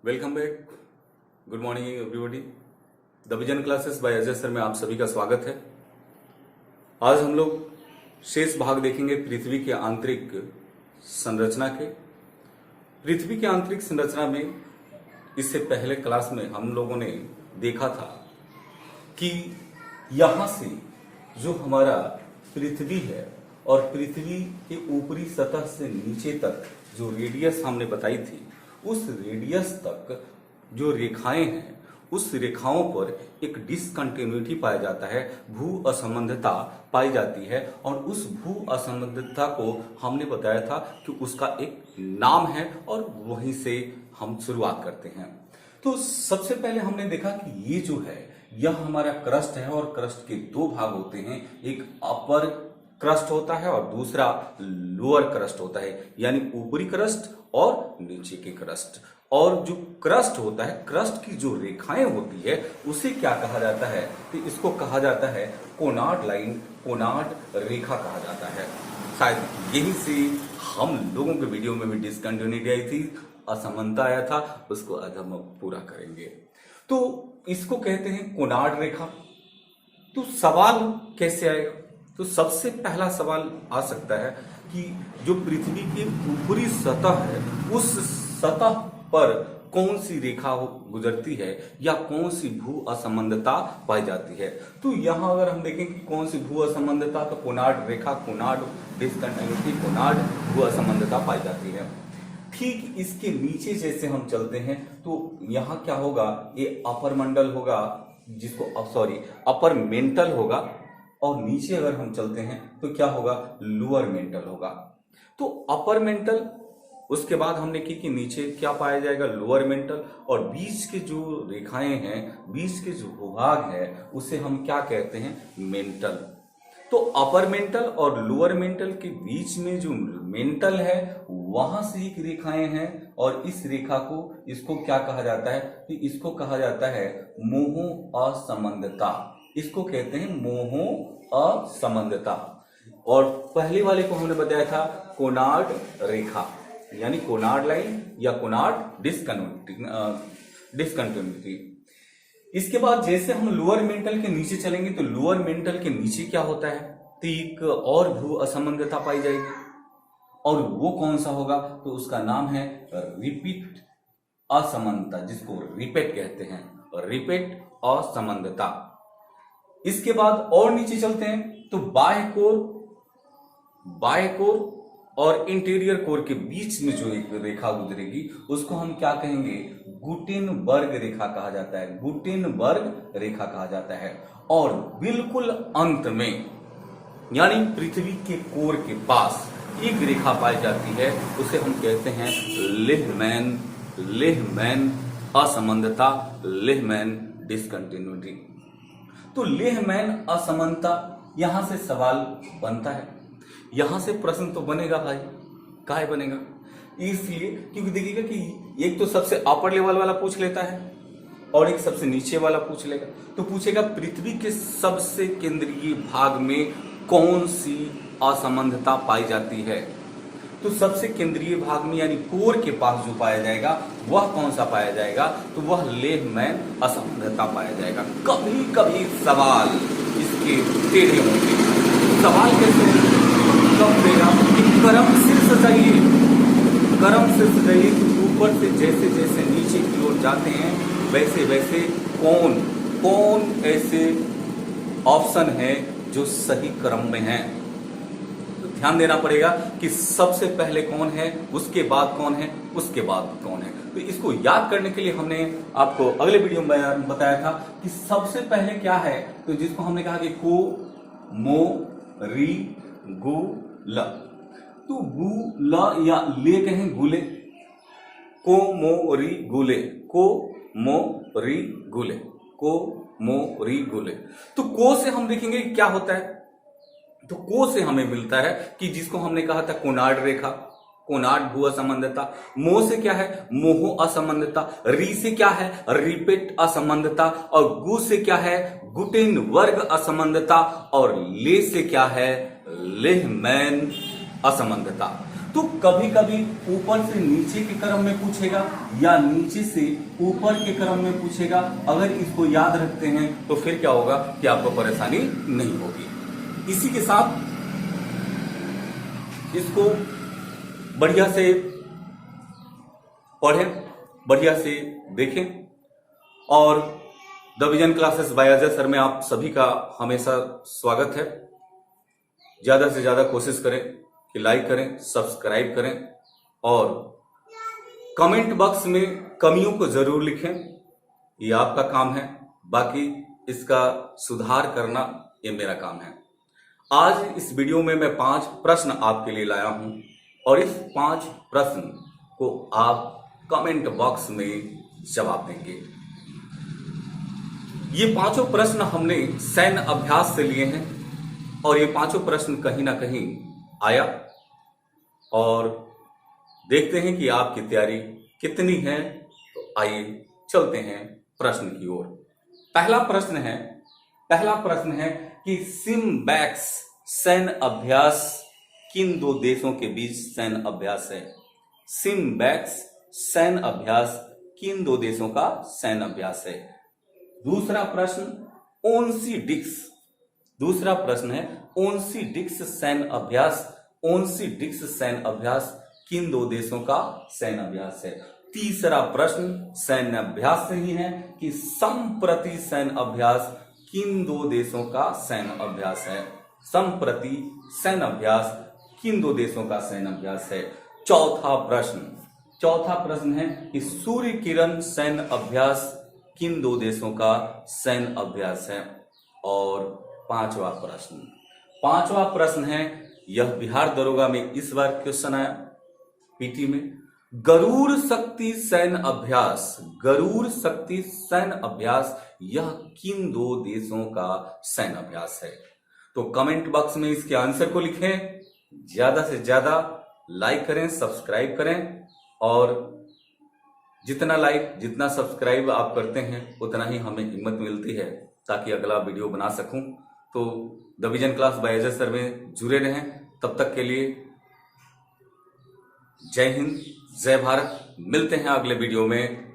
Welcome back. Good morning everybody. The vision classes bye Ajay sir में आप सभी का स्वागत है। आज हम लोग शेष भाग देखेंगे पृथ्वी के आंतरिक संरचना के। पृथ्वी के आंतरिक संरचना में इससे पहले क्लास में हम लोगों ने देखा था कि यहां से जो हमारा पृथ्वी है और पृथ्वी के ऊपरी सतह से नीचे तक जो रेडियस हमने बताई थी, उस रेडियस तक जो रेखाएं हैं उस रेखाओं पर एक डिसकंटिन्यूटी पाया जाता है, भू असंबद्धता पाई जाती है। और उस भू असंबद्धता को हमने बताया था कि उसका एक नाम है और वहीं से हम शुरुआत करते हैं। तो सबसे पहले हमने देखा कि ये जो है यह हमारा क्रस्ट है और क्रस्ट के दो भाग होते हैं, एक अपर क्रस्ट होता है और दूसरा लोअर क्रस्ट होता है, यानी ऊपरी क्रस्ट और नीचे के क्रस्ट। और जो क्रस्ट होता है, क्रस्ट की जो रेखाएं होती है उसे क्या कहा जाता है? तो इसको कहा जाता है कोनार्ड लाइन, कोनार्ड रेखा कहा जाता है। शायद यही से हम लोगों के वीडियो में भी डिसकंटिन्यूटी आई थी, असमानता आया था, उसको आज हम पूरा करेंगे। तो इसको कहते हैं कोनार्ड रेखा। तो सवाल कैसे आएगा? तो सबसे पहला सवाल आ सकता है कि जो पृथ्वी की ऊपरी सतह है उस सतह पर कौन सी रेखा गुजरती है या कौन सी भू असंबद्धता पाई जाती है। तो यहां अगर हम देखें कि कौन सी भू असंबद्धता, तो कोनार्ड रेखा, कोनार्ड डिसकंटिन्यूटी, कोनार्ड भू असंबद्धता पाई जाती है। ठीक इसके नीचे जैसे हम चलते हैं तो यहाँ क्या होगा, ये अपर मंडल होगा, जिसको अपर मेंटल होगा, और नीचे अगर हम चलते हैं तो क्या होगा, लोअर मेंटल होगा। तो अपर मेंटल, उसके बाद हमने कि नीचे क्या पाया जाएगा, लोअर मेंटल, और बीच के जो रेखाएं हैं, बीच के जो भूभाग है उसे हम क्या कहते हैं, मेंटल। तो अपर मेंटल और लोअर मेंटल के बीच में जो मेंटल है वहां से एक रेखाएं हैं, और इस रेखा को, इसको क्या कहा जाता है, तो इसको कहा जाता है मोहो असंबद्धता। इसको कहते हैं मोहो असंबद्धता। और पहले वाले को हमने बताया था कोनार्ड रेखा, यानी कोनार्ड लाइन या कोनार्ड डिसकंटिन्यूटी। इसके बाद जैसे हम लोअर मेंटल के नीचे चलेंगे तो लोअर मेंटल के नीचे क्या होता है, तो एक और भू असंबद्धता पाई जाएगी, और वो कौन सा होगा, तो उसका नाम है रिपीट असंबद्धता, जिसको रिपेट कहते हैं, रिपेट असंबद्धता। इसके बाद और नीचे चलते हैं तो बाह्य कोर और इंटीरियर कोर के बीच में जो एक रेखा गुजरेगी उसको हम क्या कहेंगे, गुटेनबर्ग रेखा कहा जाता है, गुटेनबर्ग रेखा कहा जाता है। और बिल्कुल अंत में, यानी पृथ्वी के कोर के पास एक रेखा पाई जाती है, उसे हम कहते हैं लेहमैन असंबद्धता, लेहमैन डिसकंटिन्यूटी। तो लेहमैन असमानता, यहां से सवाल बनता है, यहां से प्रश्न तो बनेगा भाई, काहे बनेगा, इसलिए क्योंकि देखिएगा कि एक तो सबसे अपर लेवल वाला पूछ लेता है और एक सबसे नीचे वाला पूछ लेगा। तो पूछेगा पृथ्वी के सबसे केंद्रीय भाग में कौन सी असंबद्धता पाई जाती है। तो सबसे केंद्रीय भाग में यानी कोर के पास जो पाया जाएगा वह कौन सा पाया जाएगा, तो वह लेहमैन असंबद्धता पाया जाएगा। कभी कभी सवाल इसके टेढ़े होंगे। सवाल कैसे कब देगा, क्रम से सजाइए, क्रम से सजाइए। ऊपर से जैसे जैसे नीचे की ओर जाते हैं वैसे वैसे कौन ऐसे ऑप्शन है जो सही क्रम में है। ध्यान देना पड़ेगा कि सबसे पहले कौन है, उसके बाद कौन है, उसके बाद कौन है। तो इसको याद करने के लिए हमने आपको अगले वीडियो में बताया था कि सबसे पहले क्या है, तो जिसको हमने कहा कि को मो री गु ल। तो गु ल या ले कहें गुले, को मो री गुले, को मो री गुले, को मो री गुले। तो को से हम देखेंगे क्या होता है, तो को से हमें मिलता है कि जिसको हमने कहा था कोनार्ड रेखा, कोनार्ड भू असंबद्धता। मो से क्या है, मोहो असंबद्धता। री से क्या है, रिपेट असंबद्धता। और गु से क्या है, गुटेनबर्ग असंबद्धता। और ले से क्या है, लेहमैन असंबद्धता। तो कभी कभी ऊपर से नीचे के क्रम में पूछेगा या नीचे से ऊपर के क्रम में पूछेगा। अगर इसको याद रखते हैं तो फिर क्या होगा कि आपको परेशानी नहीं होगी। इसी के साथ इसको बढ़िया से पढ़ें, बढ़िया से देखें और the vision classes bye Ajay sir में आप सभी का हमेशा स्वागत है। ज्यादा से ज्यादा कोशिश करें कि लाइक करें, सब्सक्राइब करें और कमेंट बॉक्स में कमियों को जरूर लिखें। ये आपका काम है, बाकी इसका सुधार करना ये मेरा काम है। आज इस वीडियो में मैं 5 प्रश्न आपके लिए लाया हूं और इस 5 प्रश्न को आप कमेंट बॉक्स में जवाब देंगे। ये 5 प्रश्न हमने सैन्य अभ्यास से लिए हैं और ये 5 प्रश्न कहीं ना कहीं आया और देखते हैं कि आपकी तैयारी कितनी है। तो आइए चलते हैं प्रश्न की ओर। पहला प्रश्न है कि सिम्बैक्स सैन्य अभ्यास किन 2 देशों के बीच सैन्य अभ्यास है। सिम्बैक्स सैन्य अभ्यास किन 2 देशों का सैन्य अभ्यास है। दूसरा प्रश्न ओनसीडिक्स सैन्य अभ्यास किन 2 देशों का सैन्य अभ्यास है। तीसरा प्रश्न सैन्य अभ्यास से ही है कि संप्रति सैन्य अभ्यास किन 2 देशों का सैन्य अभ्यास है। संप्रति सैन्य अभ्यास किन 2 देशों का सैन्य अभ्यास है। चौथा प्रश्न है कि सूर्य किरण सैन्य अभ्यास किन 2 देशों का सैन्य अभ्यास है। और पांचवा प्रश्न है, यह बिहार दरोगा में इस बार क्वेश्चन आया पीटी में, गरुड़ शक्ति सैन्य अभ्यास यह किन 2 देशों का सैन्य अभ्यास है। तो कमेंट बॉक्स में इसके आंसर को लिखें, ज्यादा से ज्यादा लाइक करें, सब्सक्राइब करें और जितना लाइक जितना सब्सक्राइब आप करते हैं उतना ही हमें हिम्मत मिलती है ताकि अगला वीडियो बना सकूं। तो the vision class by Ajay sir में जुड़े रहें। तब तक के लिए जय हिंद, जय भारत। मिलते हैं अगले वीडियो में।